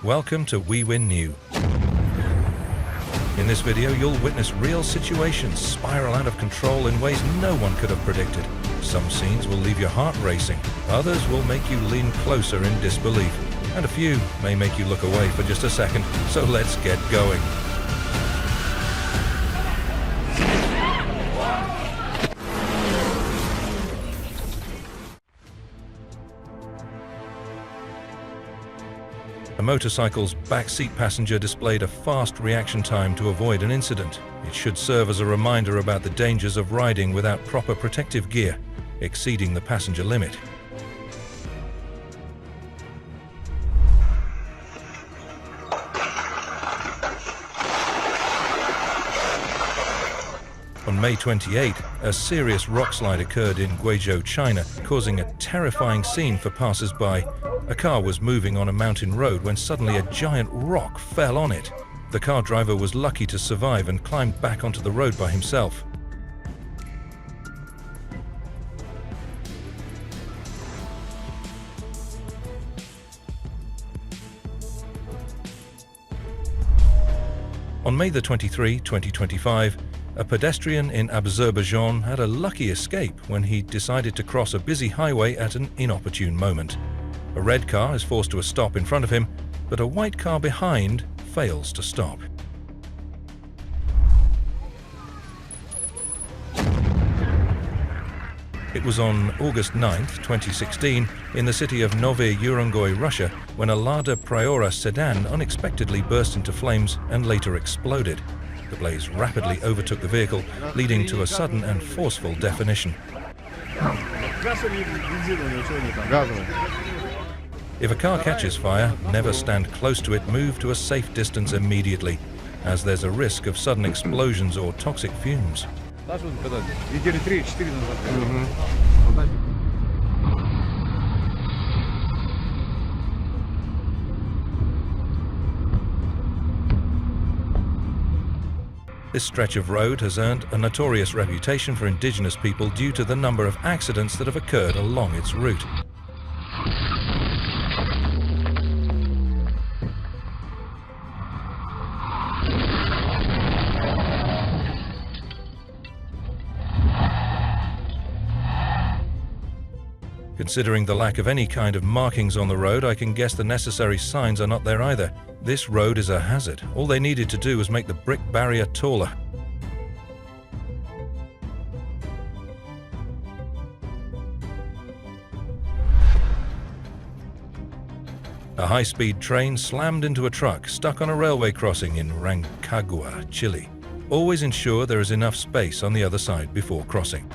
Welcome to WEWIN New. In this video, you'll witness real situations spiral out of control in ways no one could have predicted. Some scenes will leave your heart racing, others will make you lean closer in disbelief, and a few may make you look away for just a second, so let's get going. A motorcycle's backseat passenger displayed a fast reaction time to avoid an incident. It should serve as a reminder about the dangers of riding without proper protective gear, exceeding the passenger limit. On May 28, a serious rock slide occurred in Guizhou, China, causing a terrifying scene for passers-by. A car was moving on a mountain road when suddenly a giant rock fell on it. The car driver was lucky to survive and climbed back onto the road by himself. On May 23, 2025, a pedestrian in Azerbaijan had a lucky escape when he decided to cross a busy highway at an inopportune moment. A red car is forced to a stop in front of him, but a white car behind fails to stop. It was on August 9, 2016, in the city of Novy Urengoy, Russia, when a Lada Priora sedan unexpectedly burst into flames and later exploded. The blaze rapidly overtook the vehicle, leading to a sudden and forceful definition. If a car catches fire, never stand close to it, move to a safe distance immediately, as there's a risk of sudden explosions or toxic fumes. This stretch of road has earned a notorious reputation for indigenous people due to the number of accidents that have occurred along its route. Considering the lack of any kind of markings on the road, I can guess the necessary signs are not there either. This road is a hazard. All they needed to do was make the brick barrier taller. A high-speed train slammed into a truck stuck on a railway crossing in Rancagua, Chile. Always ensure there is enough space on the other side before crossing.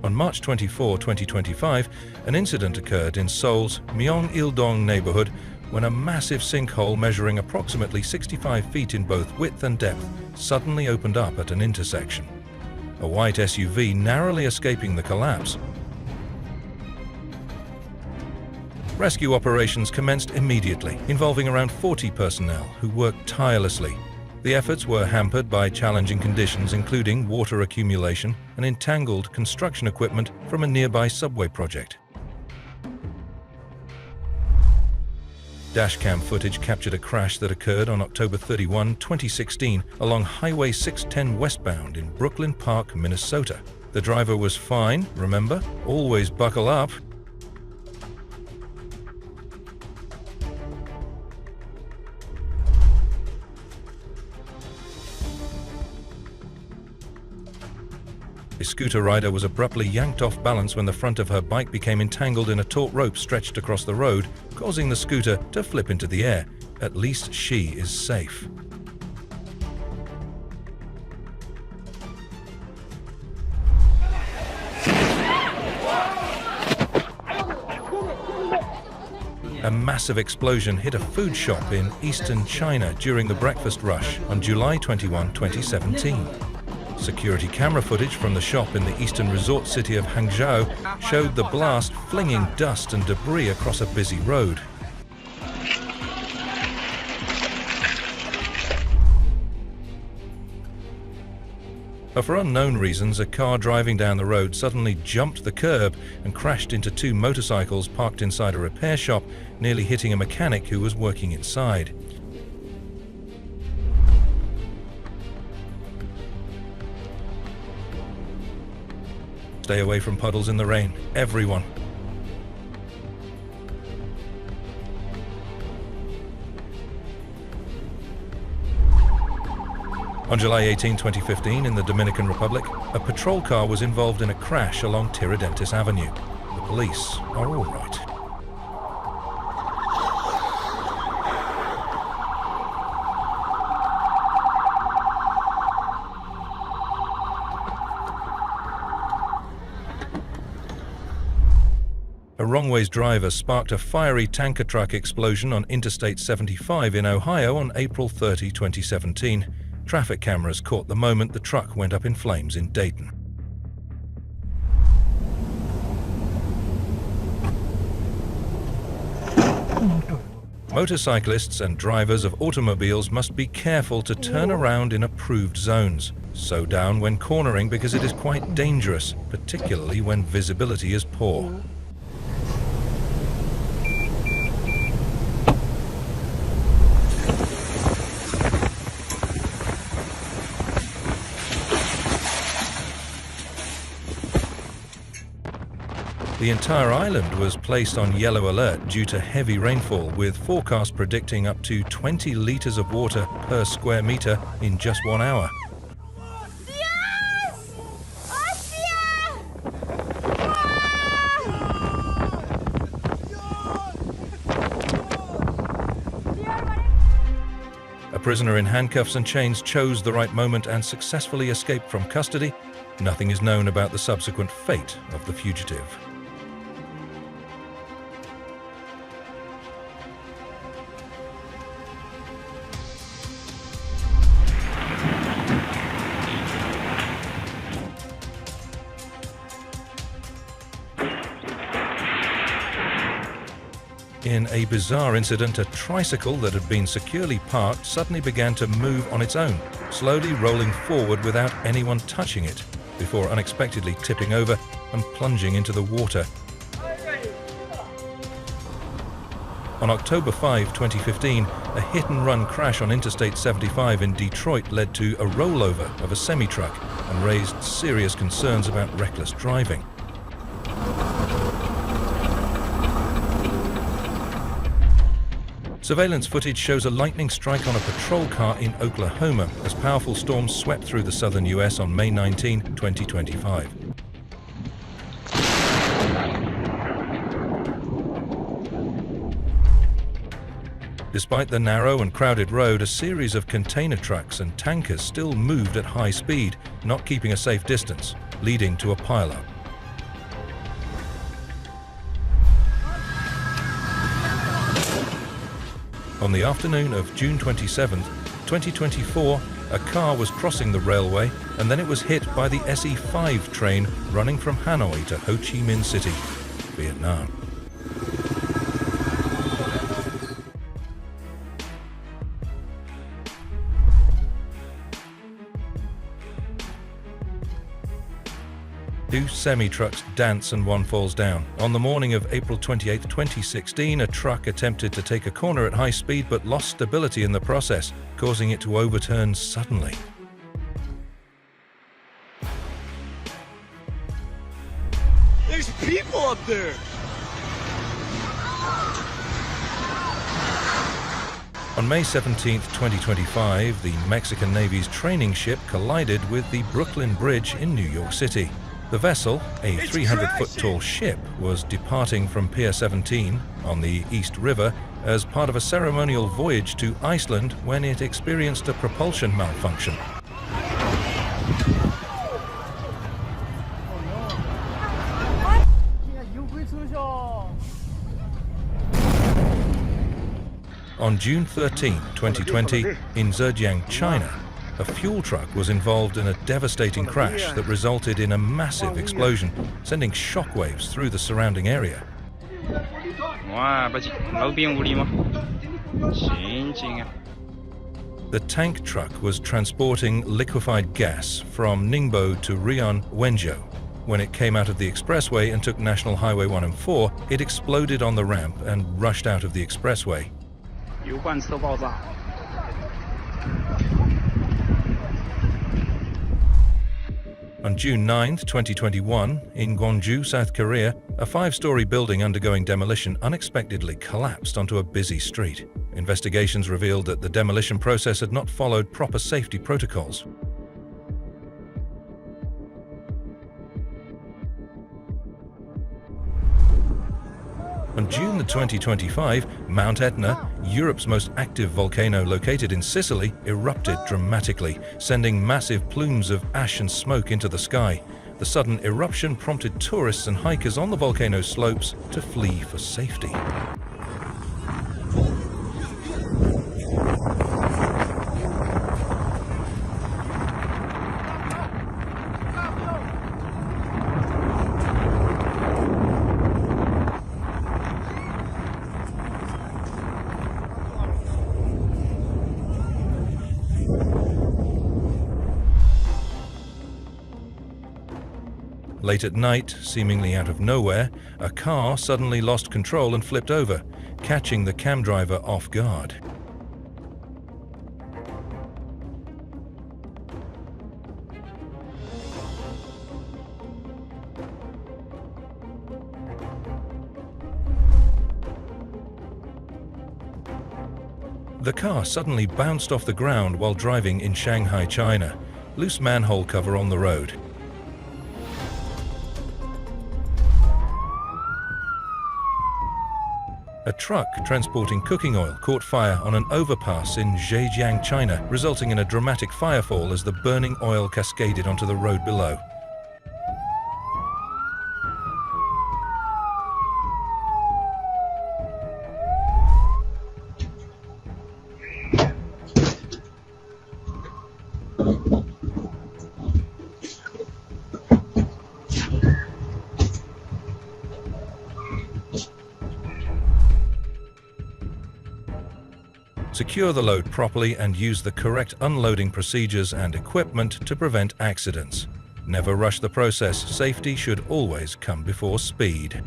On March 24, 2025, an incident occurred in Seoul's Myeong-il-dong neighborhood when a massive sinkhole measuring approximately 65 feet in both width and depth suddenly opened up at an intersection. A white SUV narrowly escaping the collapse. Rescue operations commenced immediately, involving around 40 personnel who worked tirelessly. The efforts were hampered by challenging conditions, including water accumulation and entangled construction equipment from a nearby subway project. Dashcam footage captured a crash that occurred on October 31, 2016, along Highway 610 westbound in Brooklyn Park, Minnesota. The driver was fine, remember? Always buckle up. A scooter rider was abruptly yanked off balance when the front of her bike became entangled in a taut rope stretched across the road, causing the scooter to flip into the air. At least she is safe. A massive explosion hit a food shop in eastern China during the breakfast rush on July 21, 2017. Security camera footage from the shop in the eastern resort city of Hangzhou showed the blast flinging dust and debris across a busy road. But for unknown reasons, a car driving down the road suddenly jumped the curb and crashed into two motorcycles parked inside a repair shop, nearly hitting a mechanic who was working inside. Stay away from puddles in the rain, everyone. On July 18, 2015, in the Dominican Republic, a patrol car was involved in a crash along Tiradentes Avenue. The police are all right. A wrong-ways driver sparked a fiery tanker truck explosion on Interstate 75 in Ohio on April 30, 2017. Traffic cameras caught the moment the truck went up in flames in Dayton. Motorcyclists and drivers of automobiles must be careful to turn around in approved zones. Slow down when cornering because it is quite dangerous, particularly when visibility is poor. The entire island was placed on yellow alert due to heavy rainfall, with forecasts predicting up to 20 liters of water per square meter in just 1 hour. A prisoner in handcuffs and chains chose the right moment and successfully escaped from custody. Nothing is known about the subsequent fate of the fugitive. In a bizarre incident, a tricycle that had been securely parked suddenly began to move on its own, slowly rolling forward without anyone touching it, before unexpectedly tipping over and plunging into the water. On October 5, 2015, a hit-and-run crash on Interstate 75 in Detroit led to a rollover of a semi-truck and raised serious concerns about reckless driving. Surveillance footage shows a lightning strike on a patrol car in Oklahoma as powerful storms swept through the southern US on May 19, 2025. Despite the narrow and crowded road, a series of container trucks and tankers still moved at high speed, not keeping a safe distance, leading to a pileup. On the afternoon of June 27, 2024, a car was crossing the railway and then it was hit by the SE5 train running from Hanoi to Ho Chi Minh City, Vietnam. Two semi-trucks dance and one falls down. On the morning of April 28, 2016, a truck attempted to take a corner at high speed but lost stability in the process, causing it to overturn suddenly. There's people up there! On May 17, 2025, the Mexican Navy's training ship collided with the Brooklyn Bridge in New York City. The vessel, a 300-foot-tall ship, was departing from Pier 17 on the East River as part of a ceremonial voyage to Iceland when it experienced a propulsion malfunction. On June 13, 2020, in Zhejiang, China, a fuel truck was involved in a devastating crash that resulted in a massive explosion, sending shockwaves through the surrounding area. The tank truck was transporting liquefied gas from Ningbo to Rion, Wenzhou. When it came out of the expressway and took National Highway 1 and 4, it exploded on the ramp and rushed out of the expressway. 油罐侧爆炸。 On June 9, 2021, in Gwangju, South Korea, a 5-story building undergoing demolition unexpectedly collapsed onto a busy street. Investigations revealed that the demolition process had not followed proper safety protocols. On June 2025, Mount Etna, Europe's most active volcano located in Sicily, erupted dramatically, sending massive plumes of ash and smoke into the sky. The sudden eruption prompted tourists and hikers on the volcano's slopes to flee for safety. Late at night, seemingly out of nowhere, a car suddenly lost control and flipped over, catching the cam driver off guard. The car suddenly bounced off the ground while driving in Shanghai, China. Loose manhole cover on the road. A truck transporting cooking oil caught fire on an overpass in Zhejiang, China, resulting in a dramatic firefall as the burning oil cascaded onto the road below. Secure the load properly and use the correct unloading procedures and equipment to prevent accidents. Never rush the process. Safety should always come before speed.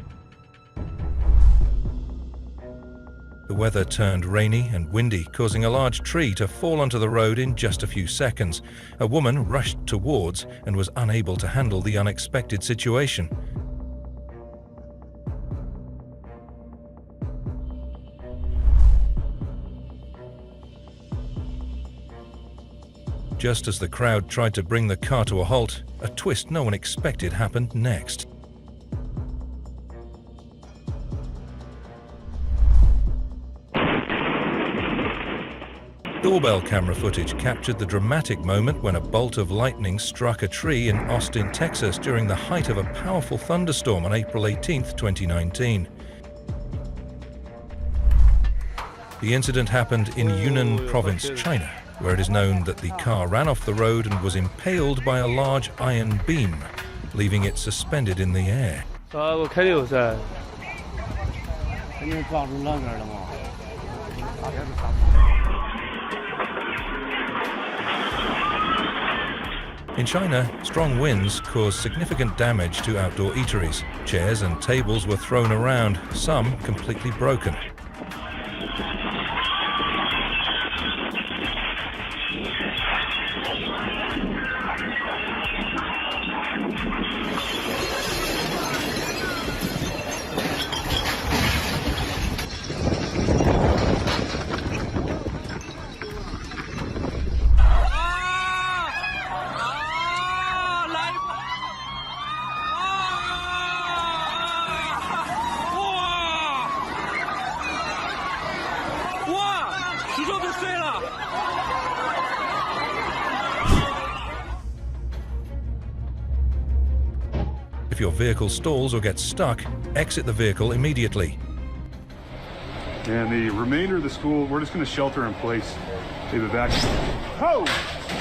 The weather turned rainy and windy, causing a large tree to fall onto the road in just a few seconds. A woman rushed towards and was unable to handle the unexpected situation. Just as the crowd tried to bring the car to a halt, a twist no one expected happened next. Doorbell camera footage captured the dramatic moment when a bolt of lightning struck a tree in Austin, Texas during the height of a powerful thunderstorm on April 18, 2019. The incident happened in Yunnan Province, China, where it is known that the car ran off the road and was impaled by a large iron beam, leaving it suspended in the air. In China, strong winds caused significant damage to outdoor eateries. Chairs and tables were thrown around, some completely broken. If your vehicle stalls or gets stuck, exit the vehicle immediately. And the remainder of the school, we're just going to shelter in place. They've evacuated. Oh!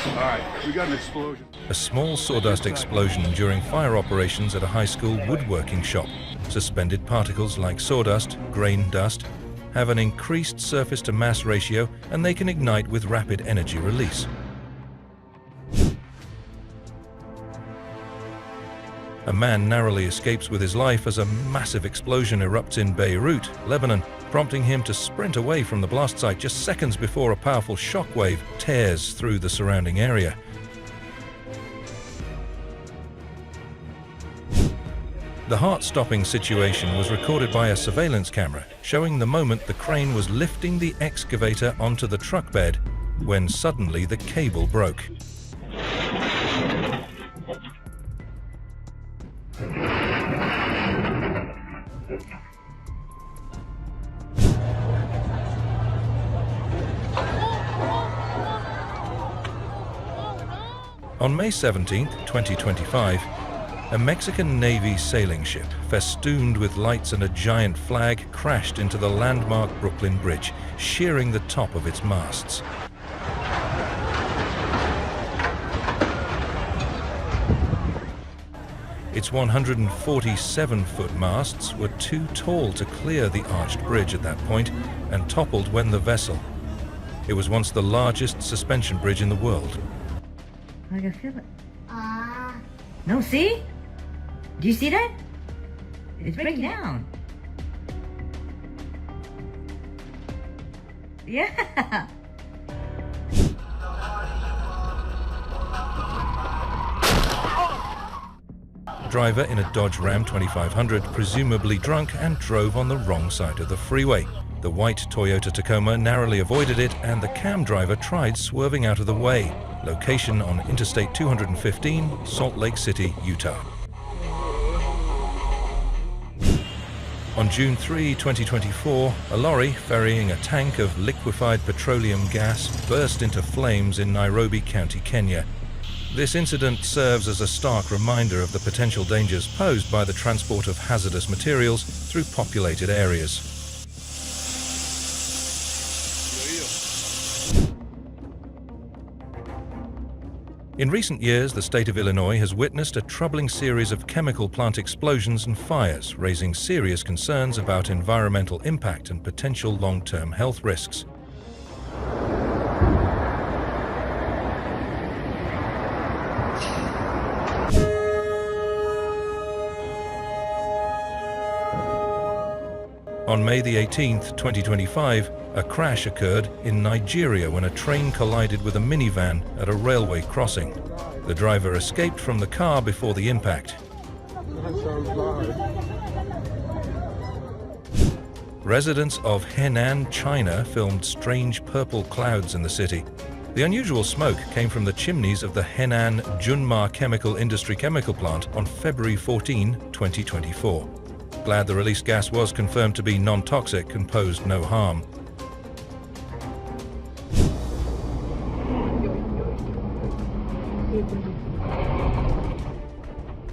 All right, we got an explosion. A small sawdust explosion during fire operations at a high school woodworking shop. Suspended particles like sawdust, grain dust, have an increased surface-to-mass ratio, and they can ignite with rapid energy release. A man narrowly escapes with his life as a massive explosion erupts in Beirut, Lebanon, prompting him to sprint away from the blast site just seconds before a powerful shockwave tears through the surrounding area. The heart-stopping situation was recorded by a surveillance camera, showing the moment the crane was lifting the excavator onto the truck bed when suddenly the cable broke. On May 17, 2025, a Mexican Navy sailing ship, festooned with lights and a giant flag, crashed into the landmark Brooklyn Bridge, shearing the top of its masts. Its 147-foot masts were too tall to clear the arched bridge at that point and toppled when the vessel. It was once the largest suspension bridge in the world. I can feel it. No, see? Do you see that? It's breaking down. Yeah. Driver in a Dodge Ram 2500, presumably drunk, and drove on the wrong side of the freeway. The white Toyota Tacoma narrowly avoided it, and the cam driver tried swerving out of the way. Location on Interstate 215, Salt Lake City, Utah. On June 3, 2024, a lorry ferrying a tank of liquefied petroleum gas burst into flames in Nairobi County, Kenya. This incident serves as a stark reminder of the potential dangers posed by the transport of hazardous materials through populated areas. In recent years, the state of Illinois has witnessed a troubling series of chemical plant explosions and fires, raising serious concerns about environmental impact and potential long-term health risks. On May the 18th, 2025, a crash occurred in Nigeria when a train collided with a minivan at a railway crossing. The driver escaped from the car before the impact. Residents of Henan, China, filmed strange purple clouds in the city. The unusual smoke came from the chimneys of the Henan Junma Chemical Industry chemical plant on February 14, 2024. Glad the released gas was confirmed to be non-toxic and posed no harm.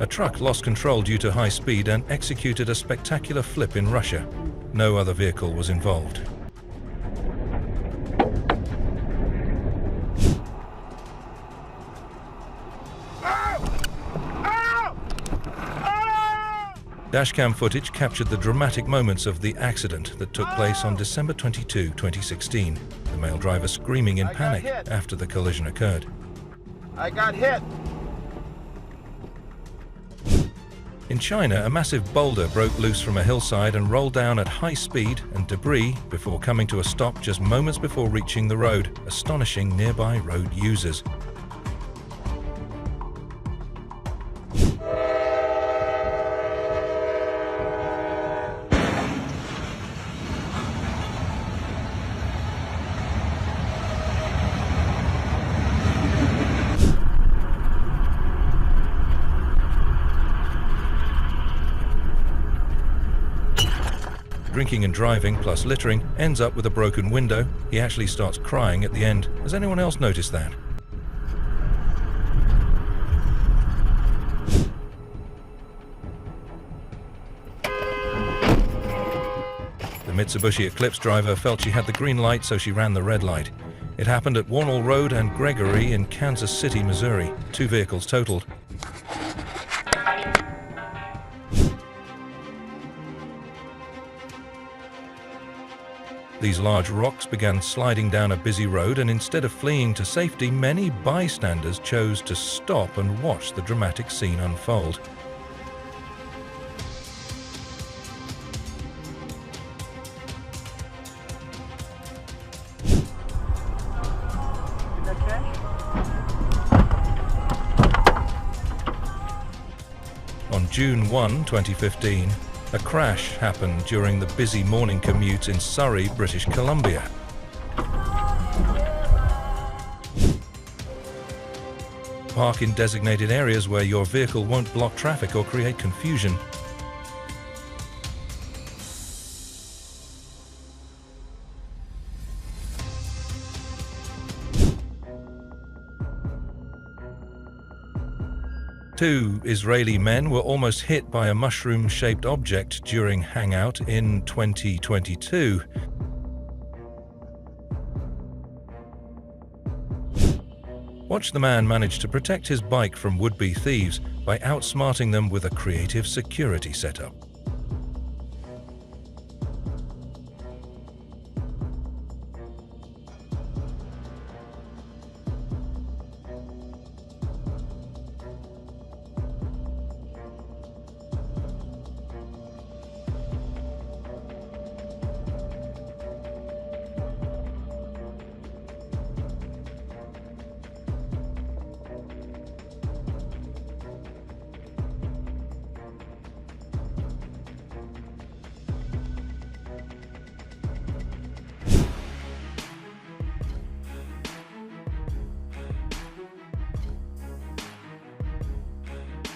A truck lost control due to high speed and executed a spectacular flip in Russia. No other vehicle was involved. Dashcam footage captured the dramatic moments of the accident that took place on December 22, 2016. The male driver screaming in panic after the collision occurred. I got hit. In China, a massive boulder broke loose from a hillside and rolled down at high speed and debris before coming to a stop just moments before reaching the road, astonishing nearby road users. Drinking and driving plus littering ends up with a broken window. He actually starts crying at the end. Has anyone else noticed that? The Mitsubishi Eclipse driver felt she had the green light, so she ran the red light. It happened at Warnell Road and Gregory in Kansas City, Missouri. 2 vehicles totaled. These large rocks began sliding down a busy road, and instead of fleeing to safety, many bystanders chose to stop and watch the dramatic scene unfold. On June 1, 2015, a crash happened during the busy morning commute in Surrey, British Columbia. Park in designated areas where your vehicle won't block traffic or create confusion. Two Israeli men were almost hit by a mushroom-shaped object during hangout in 2022. Watch the man manage to protect his bike from would-be thieves by outsmarting them with a creative security setup.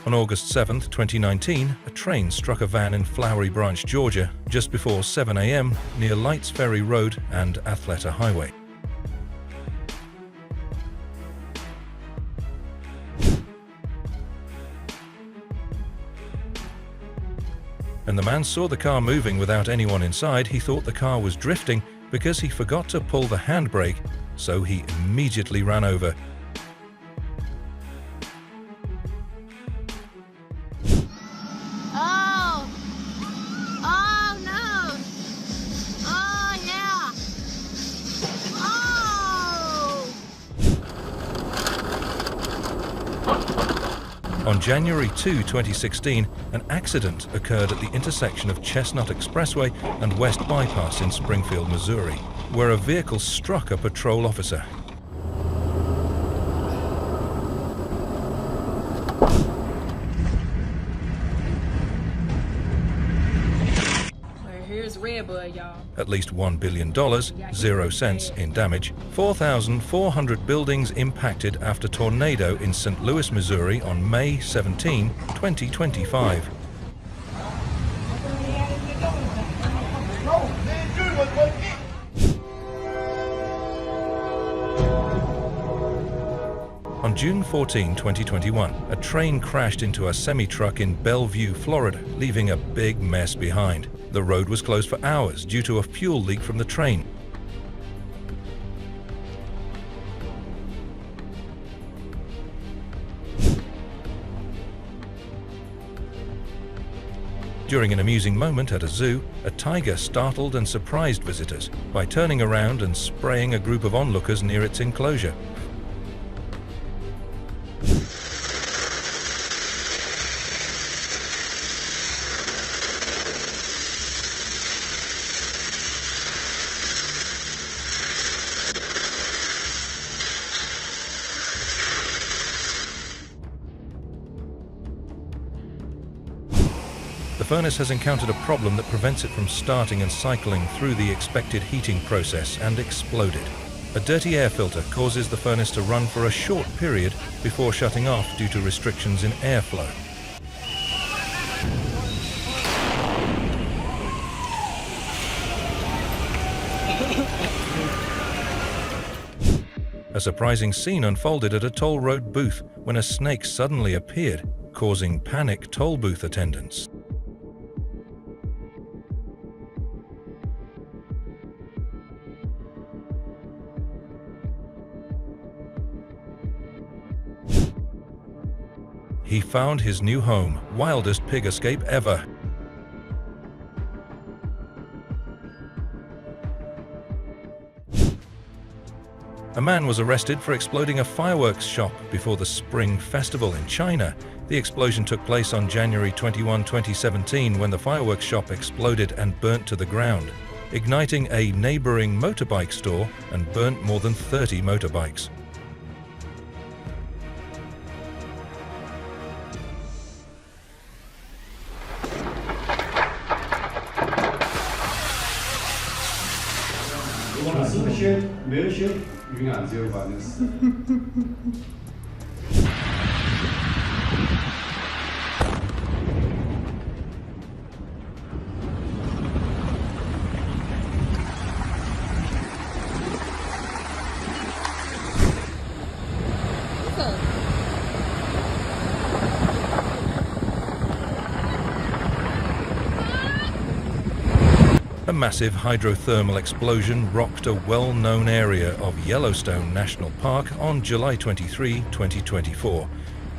On August 7, 2019, a train struck a van in Flowery Branch, Georgia, just before 7 a.m. near Lights Ferry Road and Athleta Highway. When the man saw the car moving without anyone inside, he thought the car was drifting because he forgot to pull the handbrake, so he immediately ran over. On January 2, 2016, an accident occurred at the intersection of Chestnut Expressway and West Bypass in Springfield, Missouri, where a vehicle struck a patrol officer. Here's Redbud, y'all. At least $1 billion, 0 cents in damage. 4,400 buildings impacted after tornado in St. Louis, Missouri on May 17, 2025. On June 14, 2021, a train crashed into a semi-truck in Bellevue, Florida, leaving a big mess behind. The road was closed for hours due to a fuel leak from the train. During an amusing moment at a zoo, a tiger startled and surprised visitors by turning around and spraying a group of onlookers near its enclosure. The furnace has encountered a problem that prevents it from starting and cycling through the expected heating process and exploded. A dirty air filter causes the furnace to run for a short period before shutting off due to restrictions in airflow. A surprising scene unfolded at a toll road booth when a snake suddenly appeared, causing panic toll booth attendants. He found his new home, wildest pig escape ever. A man was arrested for exploding a fireworks shop before the Spring Festival in China. The explosion took place on January 21, 2017, when the fireworks shop exploded and burnt to the ground, igniting a neighboring motorbike store and burnt more than 30 motorbikes. A massive hydrothermal explosion rocked a well-known area of Yellowstone National Park on July 23, 2024.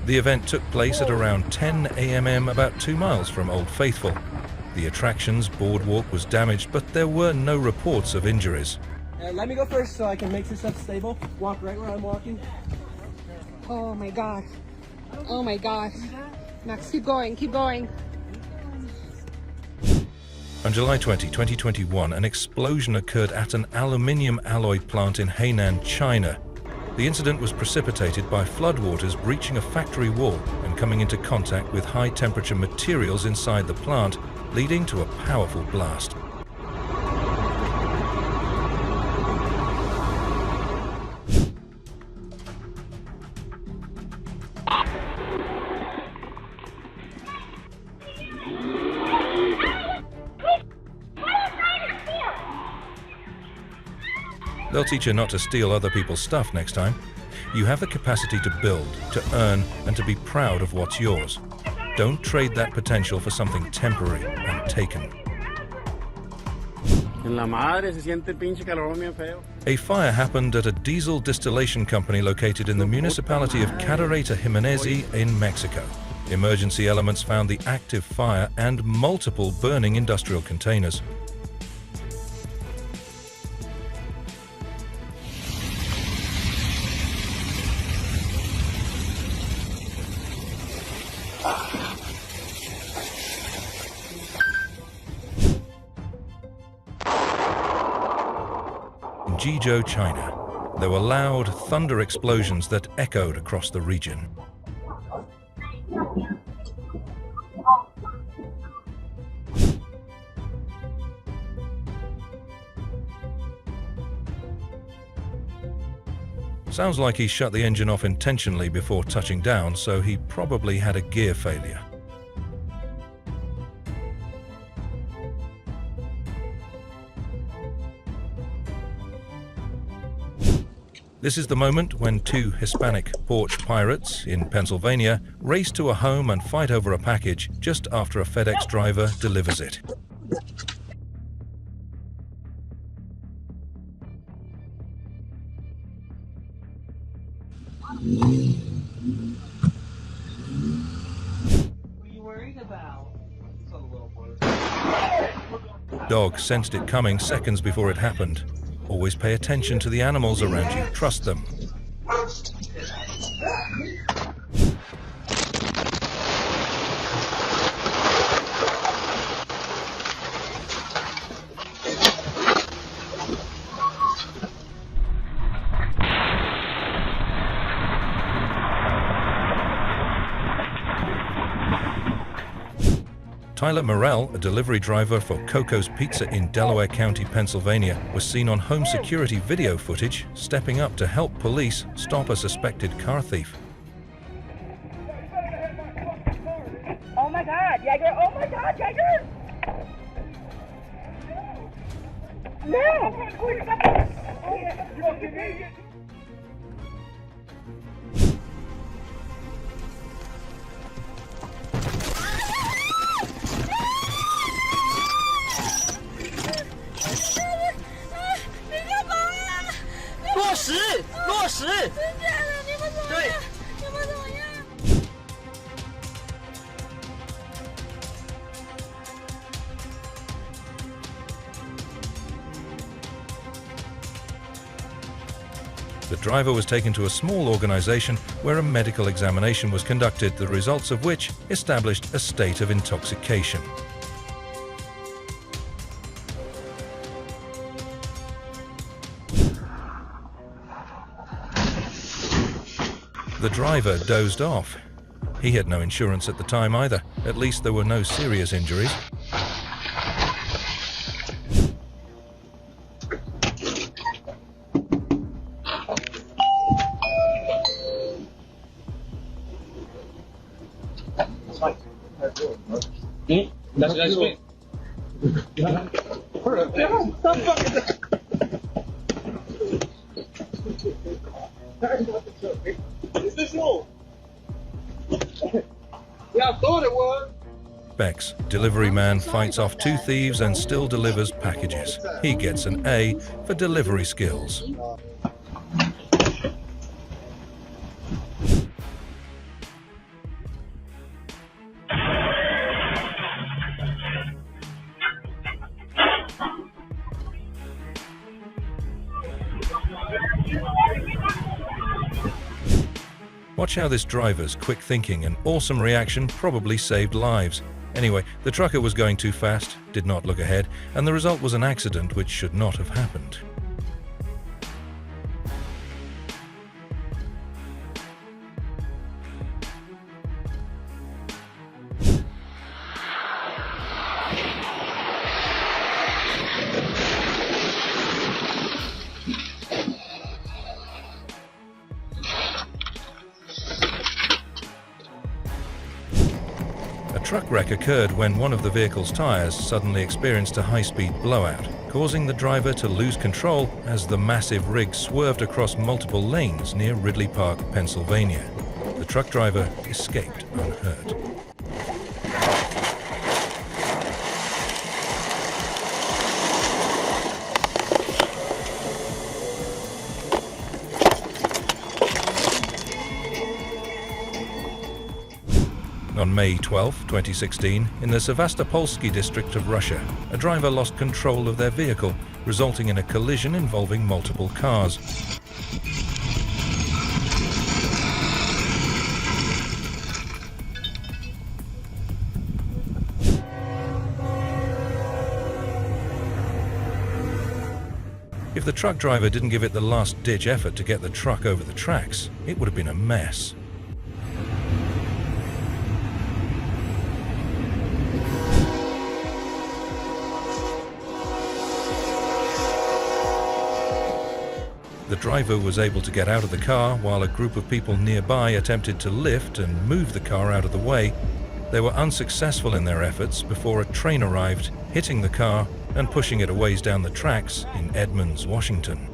The event took place at around 10 a.m. about 2 miles from Old Faithful. The attraction's boardwalk was damaged, but there were no reports of injuries. Let me go first so I can make this stuff stable. Walk right where I'm walking. Oh my god. Oh my god. Max, keep going, keep going. On July 20, 2021, an explosion occurred at an aluminium alloy plant in Hainan, China. The incident was precipitated by floodwaters breaching a factory wall and coming into contact with high-temperature materials inside the plant, leading to a powerful blast. They'll teach you not to steal other people's stuff next time. You have the capacity to build, to earn, and to be proud of what's yours. Don't trade that potential for something temporary and taken. A fire happened at a diesel distillation company located in the municipality of Cadereyta Jimenez in Mexico. Emergency elements found the active fire and multiple burning industrial containers. In Jizhou, China, there were loud thunder explosions that echoed across the region. Sounds like he shut the engine off intentionally before touching down, so he probably had a gear failure. This is the moment when two Hispanic porch pirates in Pennsylvania race to a home and fight over a package just after a FedEx driver delivers it. What are you worried about? Dog sensed it coming seconds before it happened. Always pay attention to the animals around you. Trust them. Tyler Morrell, a delivery driver for Coco's Pizza in Delaware County, Pennsylvania, was seen on home security video footage stepping up to help police stop a suspected car thief. Oh my God, Jäger! Oh my God, Jäger! No! The driver was taken to a small organization where a medical examination was conducted, the results of which established a state of intoxication. The driver dozed off. He had no insurance at the time either. At least there were no serious injuries. Yeah, I thought it was. Beck's delivery man fights off two thieves and still delivers packages. He gets an A for delivery skills. Watch how this driver's quick thinking and awesome reaction probably saved lives. Anyway, the trucker was going too fast, did not look ahead, and the result was an accident which should not have happened. A truck wreck occurred when one of the vehicle's tires suddenly experienced a high-speed blowout, causing the driver to lose control as the massive rig swerved across multiple lanes near Ridley Park, Pennsylvania. The truck driver escaped unhurt. On May 12, 2016, in the Sevastopolsky district of Russia, a driver lost control of their vehicle, resulting in a collision involving multiple cars. If the truck driver didn't give it the last-ditch effort to get the truck over the tracks, it would have been a mess. The driver was able to get out of the car while a group of people nearby attempted to lift and move the car out of the way. They were unsuccessful in their efforts before a train arrived, hitting the car and pushing it a ways down the tracks in Edmonds, Washington.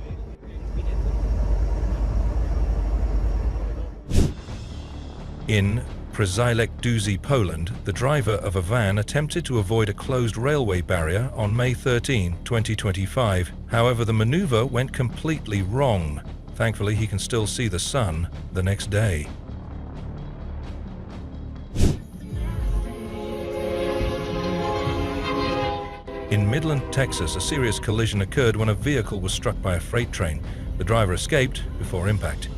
In Przylek-Duzi, Poland, the driver of a van attempted to avoid a closed railway barrier on May 13, 2025. However, the maneuver went completely wrong. Thankfully, he can still see the sun the next day. In Midland, Texas, a serious collision occurred when a vehicle was struck by a freight train. The driver escaped before impact.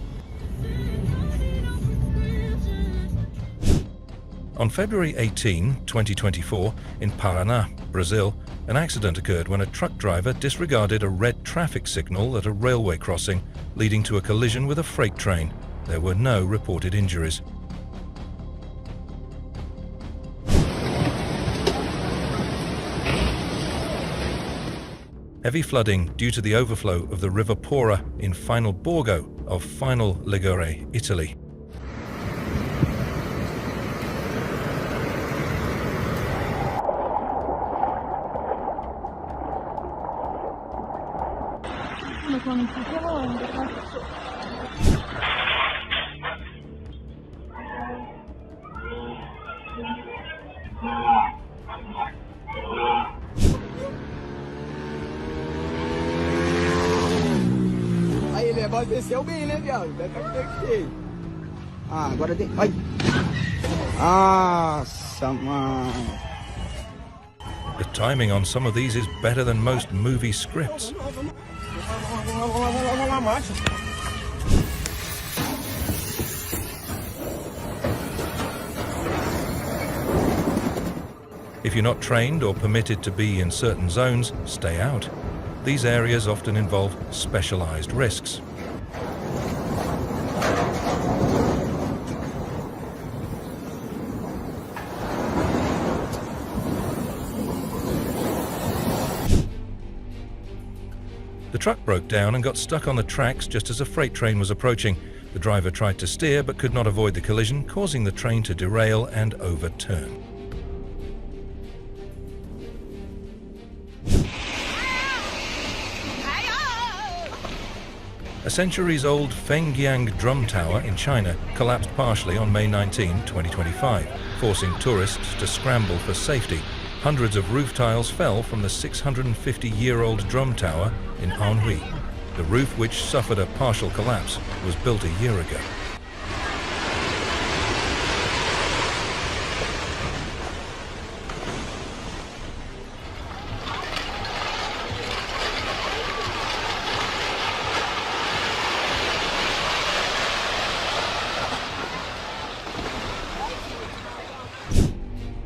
On February 18, 2024, in Paraná, Brazil, an accident occurred when a truck driver disregarded a red traffic signal at a railway crossing, leading to a collision with a freight train. There were no reported injuries. Heavy flooding due to the overflow of the River Pora in Final Borgo of Final Ligure, Italy. Aí, Lê, pode descer bem, né, viado? Deve estar cheio. Ah, agora tem... Ai! Nossa, mano. The timing on some of these is better than most movie scripts. If you're not trained or permitted to be in certain zones, stay out. These areas often involve specialized risks. The truck broke down and got stuck on the tracks just as a freight train was approaching. The driver tried to steer but could not avoid the collision, causing the train to derail and overturn. A centuries-old Fengjiang drum tower in China collapsed partially on May 19, 2025, forcing tourists to scramble for safety. Hundreds of roof tiles fell from the 650-year-old drum tower in Anhui. The roof, which suffered a partial collapse, was built a year ago.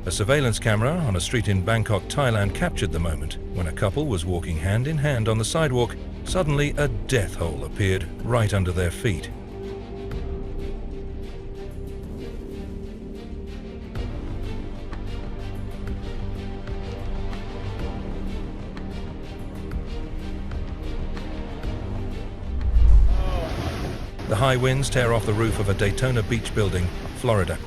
A surveillance camera on a street in Bangkok, Thailand captured the moment when a couple was walking hand in hand on the sidewalk. Suddenly, a death hole appeared right under their feet. The high winds tear off the roof of a Daytona Beach building, Florida.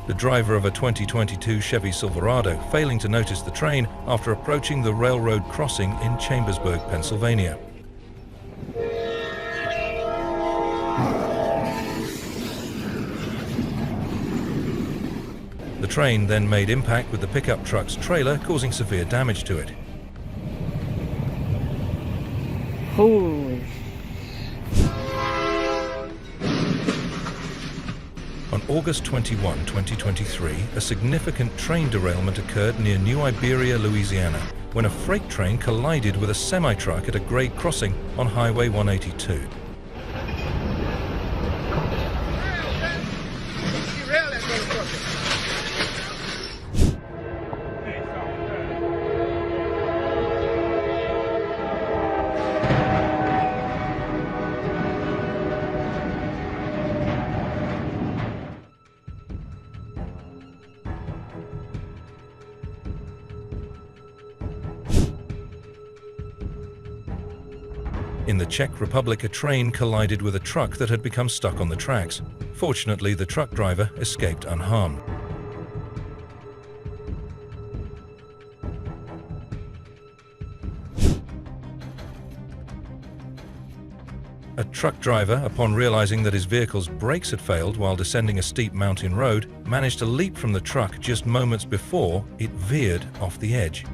The driver of a 2022 Chevy Silverado failing to notice the train after approaching the railroad crossing in Chambersburg, Pennsylvania. The train then made impact with the pickup truck's trailer, causing severe damage to it. Holy. On August 21, 2023, a significant train derailment occurred near New Iberia, Louisiana, when a freight train collided with a semi-truck at a grade crossing on Highway 182. In the Czech Republic, a train collided with a truck that had become stuck on the tracks. Fortunately, the truck driver escaped unharmed. A truck driver, upon realizing that his vehicle's brakes had failed while descending a steep mountain road, managed to leap from the truck just moments before it veered off the edge.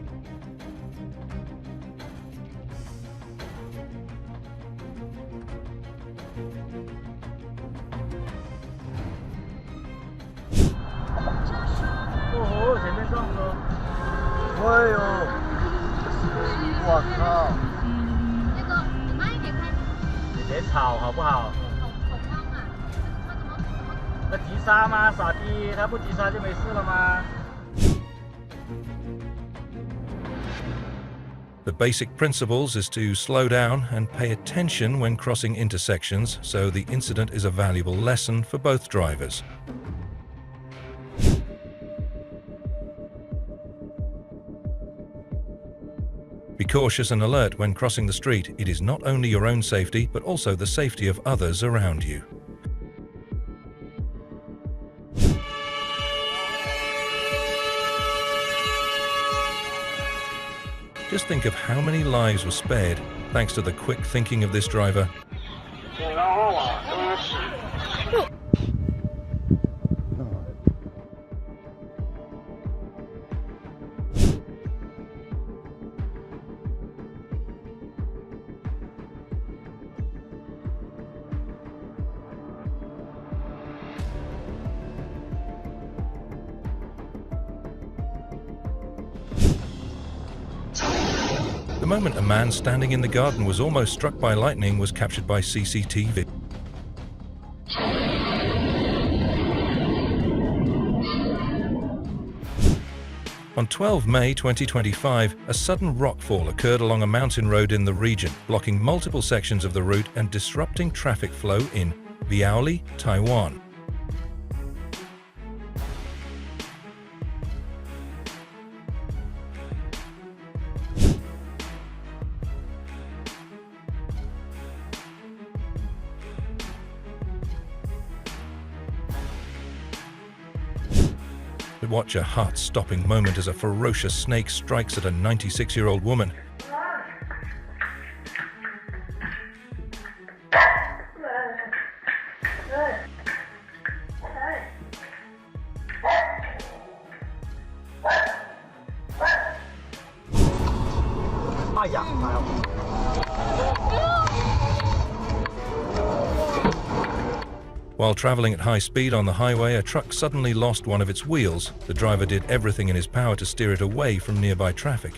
The basic principles is to slow down and pay attention when crossing intersections, so the incident is a valuable lesson for both drivers. Be cautious and alert when crossing the street. It is not only your own safety, but also the safety of others around you. Just think of how many lives were spared thanks to the quick thinking of this driver. The moment a man standing in the garden was almost struck by lightning was captured by CCTV. On 12 May 2025, a sudden rockfall occurred along a mountain road in the region, blocking multiple sections of the route and disrupting traffic flow in WEWIN, Taiwan. Watch a heart-stopping moment as a ferocious snake strikes at a 96-year-old woman. While traveling at high speed on the highway, a truck suddenly lost one of its wheels. The driver did everything in his power to steer it away from nearby traffic.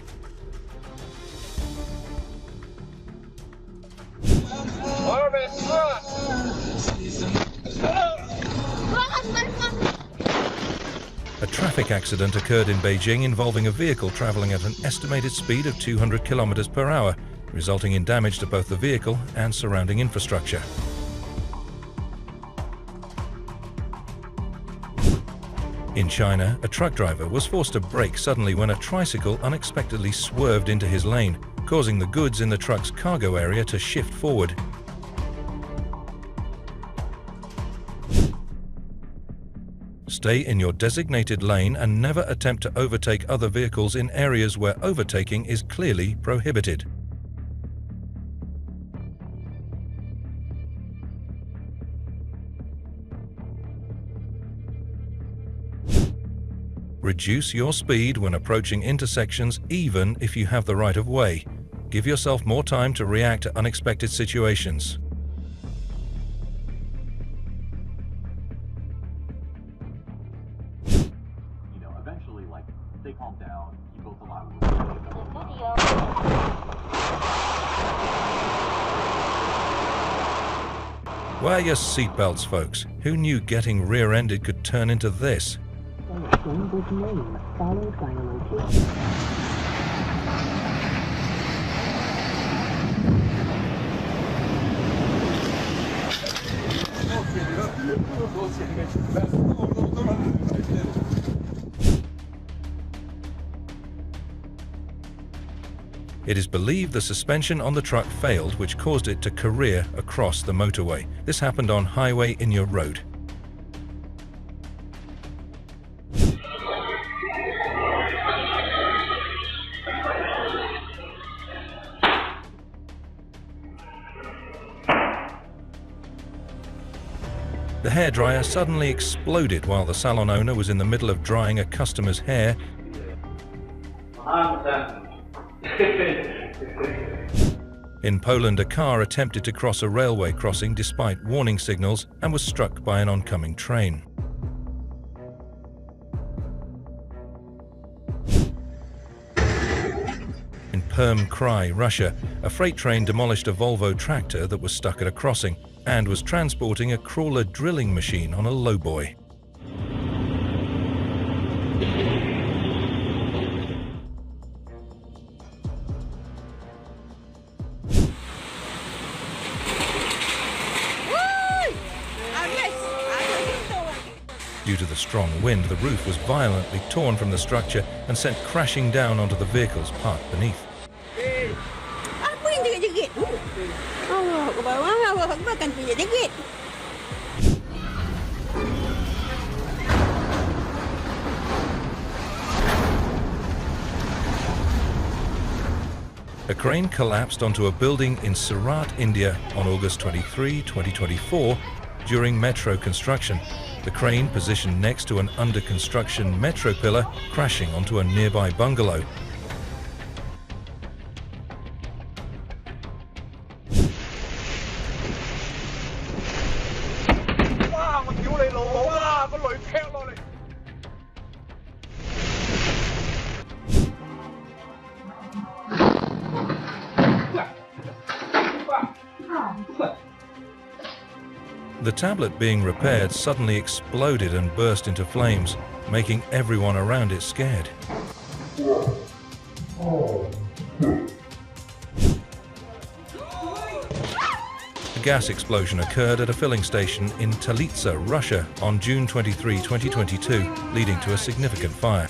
A traffic accident occurred in Beijing involving a vehicle traveling at an estimated speed of 200 kilometers per hour, resulting in damage to both the vehicle and surrounding infrastructure. In China, a truck driver was forced to brake suddenly when a tricycle unexpectedly swerved into his lane, causing the goods in the truck's cargo area to shift forward. Stay in your designated lane and never attempt to overtake other vehicles in areas where overtaking is clearly prohibited. Reduce your speed when approaching intersections, even if you have the right of way. Give yourself more time to react to unexpected situations. Eventually, they calm down. He built a lot of Wear your seatbelts, folks. Who knew getting rear-ended could turn into this? With name followed by a location. It is believed the suspension on the truck failed, which caused it to career across the motorway. This happened on Highway in Your Road. The hairdryer suddenly exploded while the salon owner was in the middle of drying a customer's hair. In Poland, a car attempted to cross a railway crossing despite warning signals and was struck by an oncoming train. In Perm Krai, Russia, a freight train demolished a Volvo tractor that was stuck at a crossing and was transporting a crawler drilling machine on a lowboy. Due to the strong wind, the roof was violently torn from the structure and sent crashing down onto the vehicles parked beneath. sedikit. Allah, ke bawah, Allah Akbar kan tunjuk sedikit. A crane collapsed onto a building in Surat, India on August 23, 2024 during metro construction. The crane, positioned next to an under-construction metro pillar, crashing onto a nearby bungalow. The tablet being repaired suddenly exploded and burst into flames, making everyone around it scared. A gas explosion occurred at a filling station in Talitsa, Russia on June 23, 2022, leading to a significant fire.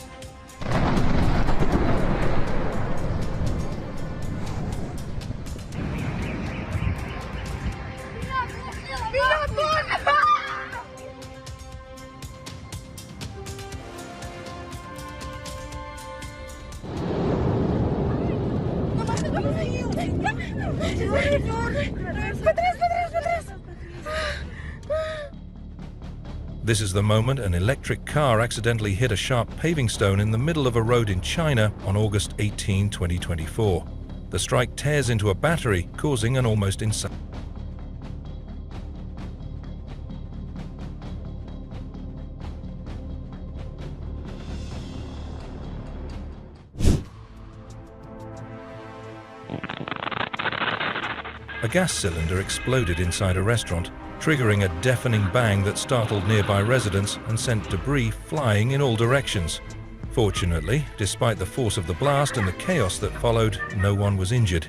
This is the moment an electric car accidentally hit a sharp paving stone in the middle of a road in China on August 18, 2024. The strike tears into a battery, causing an almost insane. A gas cylinder exploded inside a restaurant, triggering a deafening bang that startled nearby residents and sent debris flying in all directions. Fortunately, despite the force of the blast and the chaos that followed, no one was injured.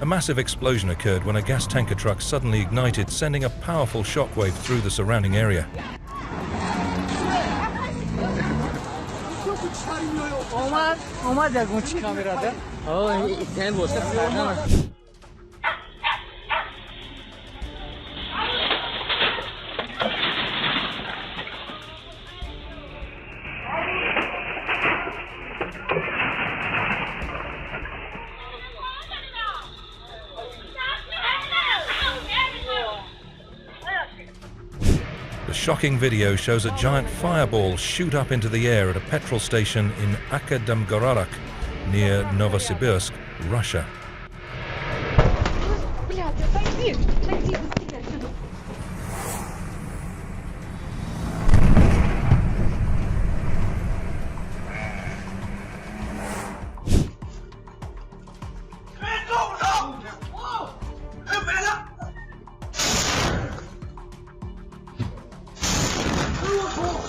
A massive explosion occurred when a gas tanker truck suddenly ignited, sending a powerful shockwave through the surrounding area. The shocking video shows a giant fireball shoot up into the air at a petrol station in Akademgorodok, near Novosibirsk, Russia.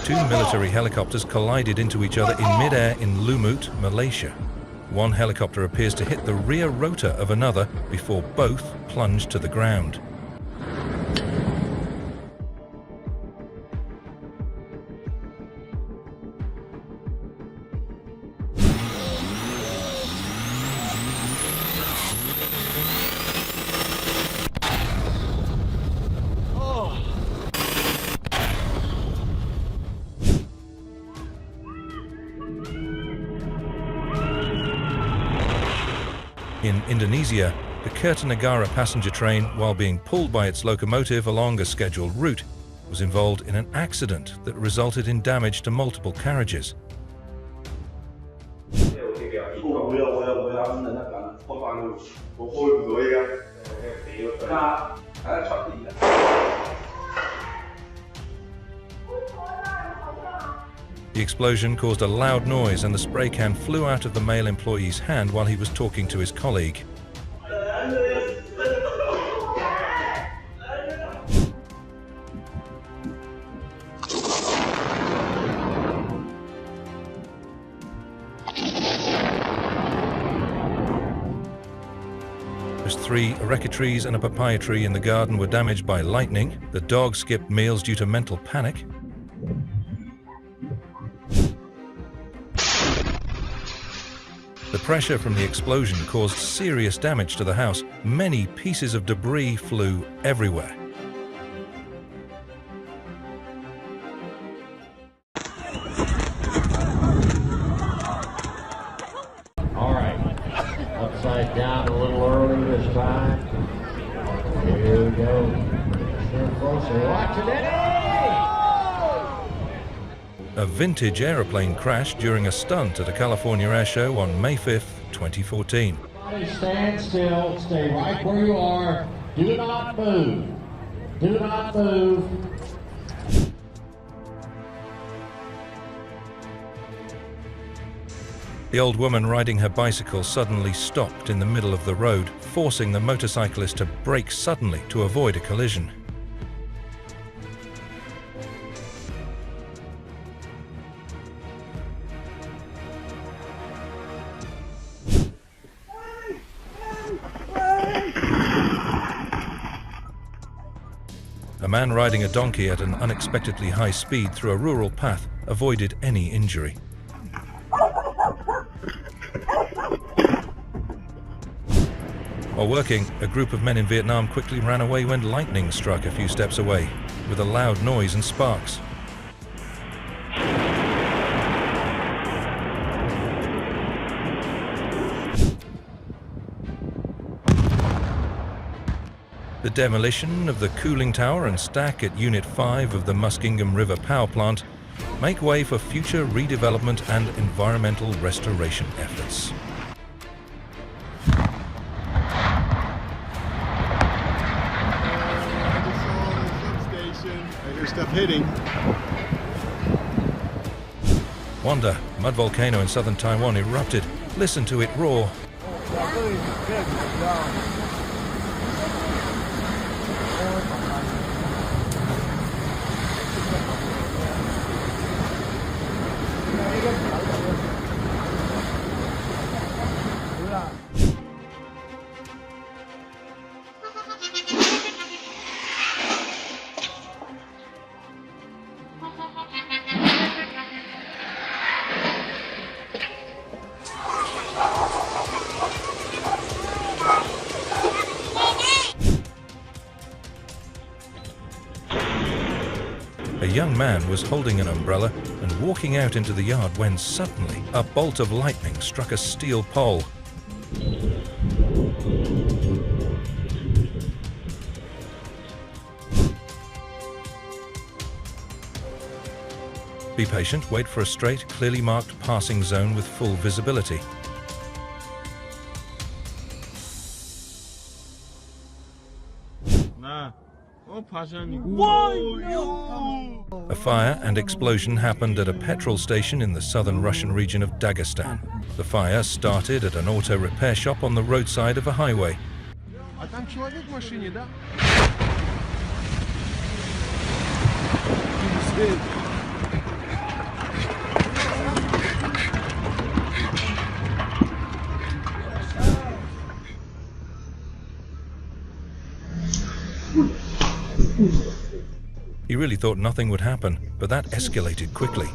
Two military helicopters collided into each other in mid-air in Lumut, Malaysia. One helicopter appears to hit the rear rotor of another before both plunged to the ground. In Indonesia, the Kertanegara passenger train, while being pulled by its locomotive along a scheduled route, was involved in an accident that resulted in damage to multiple carriages. The explosion caused a loud noise and the spray can flew out of the male employee's hand while he was talking to his colleague. as 3 areca trees and a papaya tree in the garden were damaged by lightning. The dog skipped meals due to mental panic. The pressure from the explosion caused serious damage to the house. Many pieces of debris flew everywhere. All right, upside down a little early this time. Here we go. Stand closer. Watch it. A vintage aeroplane crashed during a stunt at a California air show on May 5th, 2014. Everybody stand still. Stay right where you are. Do not move. Do not move. The old woman riding her bicycle suddenly stopped in the middle of the road, forcing the motorcyclist to brake suddenly to avoid a collision. A man riding a donkey at an unexpectedly high speed through a rural path avoided any injury. While working, a group of men in Vietnam quickly ran away when lightning struck a few steps away, with a loud noise and sparks. The demolition of the cooling tower and stack at Unit 5 of the Muskingum River Power Plant make way for future redevelopment and environmental restoration efforts. Stuff hitting. Wanda, mud volcano in southern Taiwan, erupted. Listen to it roar. A young man was holding an umbrella and walking out into the yard when suddenly a bolt of lightning struck a steel pole. Be patient, wait for a straight, clearly marked passing zone with full visibility. A fire and explosion happened at a petrol station in the southern Russian region of Dagestan. The fire started at an auto repair shop on the roadside of a highway. He really thought nothing would happen, but that escalated quickly.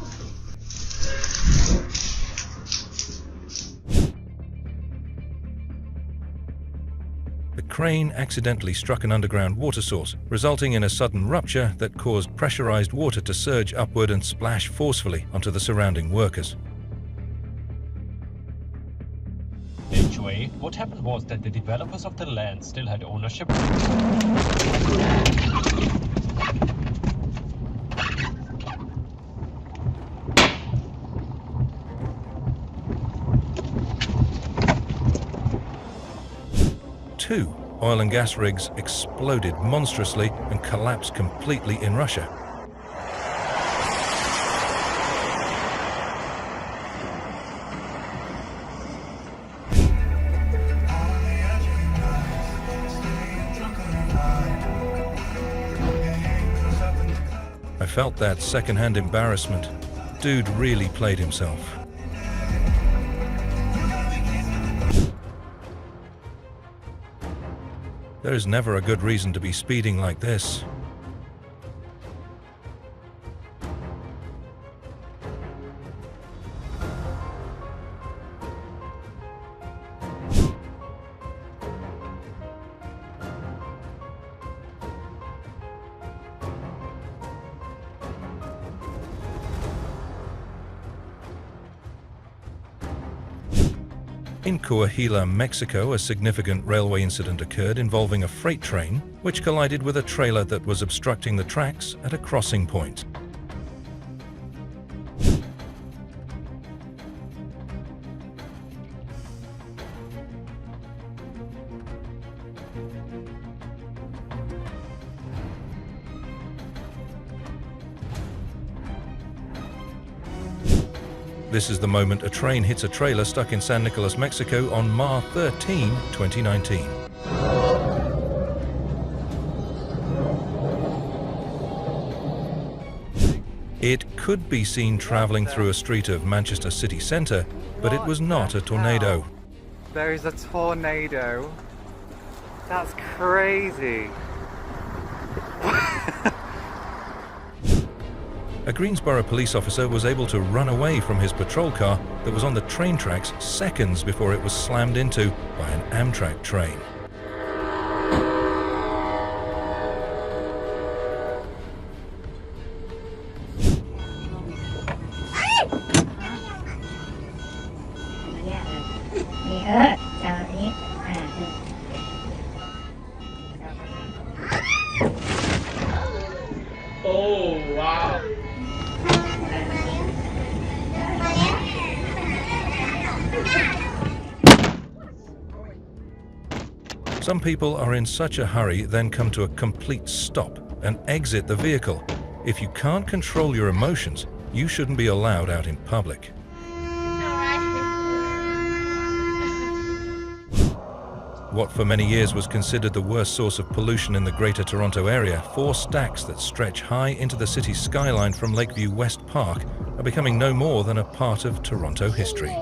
The crane accidentally struck an underground water source, resulting in a sudden rupture that caused pressurized water to surge upward and splash forcefully onto the surrounding workers. Anyway, what happened was that the developers of the land still had ownership. Two oil and gas rigs exploded monstrously and collapsed completely in Russia. I felt that second-hand embarrassment. Dude really played himself. There is never a good reason to be speeding like this. In Coahuila, Mexico, a significant railway incident occurred involving a freight train which collided with a trailer that was obstructing the tracks at a crossing point. This is the moment a train hits a trailer stuck in San Nicolas, Mexico on March 13, 2019. It could be seen traveling through a street of Manchester city centre, but it was not a tornado. There is a tornado. That's crazy. A Greensboro police officer was able to run away from his patrol car that was on the train tracks seconds before it was slammed into by an Amtrak train. Oh, wow. Some people are in such a hurry, then come to a complete stop and exit the vehicle. If you can't control your emotions, you shouldn't be allowed out in public. What for many years was considered the worst source of pollution in the Greater Toronto Area, 4 stacks that stretch high into the city's skyline from Lakeview West Park, are becoming no more than a part of Toronto history.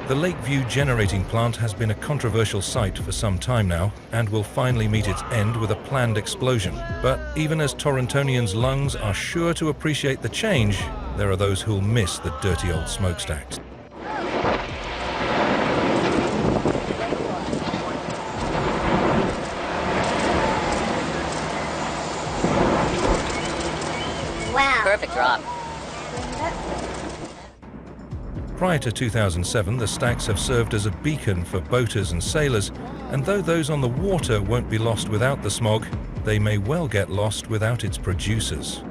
The Lakeview generating plant has been a controversial site for some time now and will finally meet its end with a planned explosion. But even as Torontonians' lungs are sure to appreciate the change, there are those who'll miss the dirty old smokestacks. Wow. Perfect drop. Prior to 2007, the stacks have served as a beacon for boaters and sailors, and though those on the water won't be lost without the smog, they may well get lost without its producers.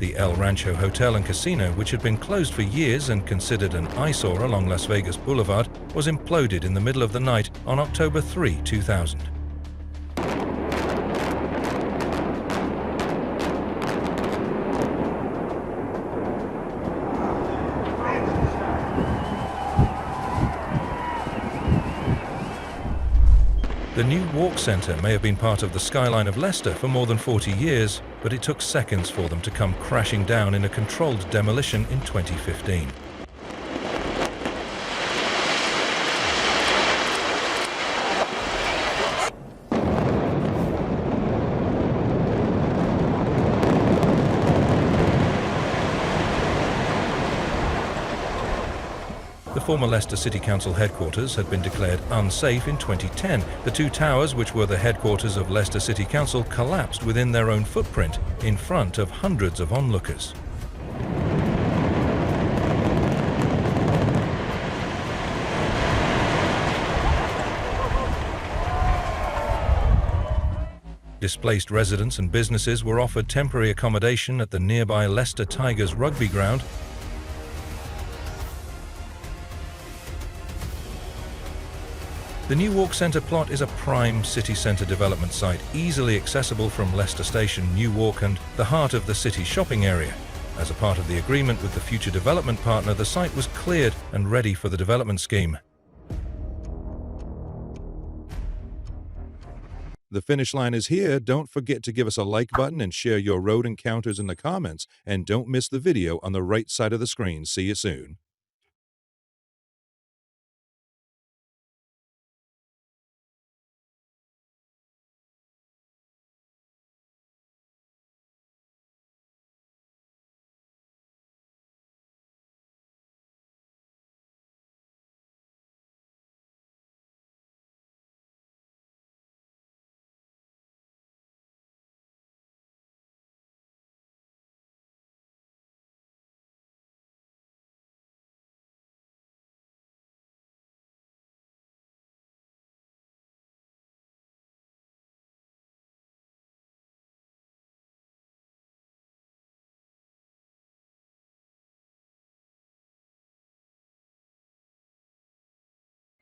The El Rancho Hotel and Casino, which had been closed for years and considered an eyesore along Las Vegas Boulevard, was imploded in the middle of the night on October 3, 2000. The new Walk Centre may have been part of the skyline of Leicester for more than 40 years, but it took seconds for them to come crashing down in a controlled demolition in 2015. The former Leicester City Council headquarters had been declared unsafe in 2010. The 2 towers, which were the headquarters of Leicester City Council, collapsed within their own footprint in front of hundreds of onlookers. Displaced residents and businesses were offered temporary accommodation at the nearby Leicester Tigers rugby ground. The new Walk Centre plot is a prime city centre development site, easily accessible from Leicester Station, New Walk and the heart of the city shopping area. As a part of the agreement with the future development partner, the site was cleared and ready for the development scheme. The finish line is here. Don't forget to give us a like button and share your road encounters in the comments. And don't miss the video on the right side of the screen. See you soon.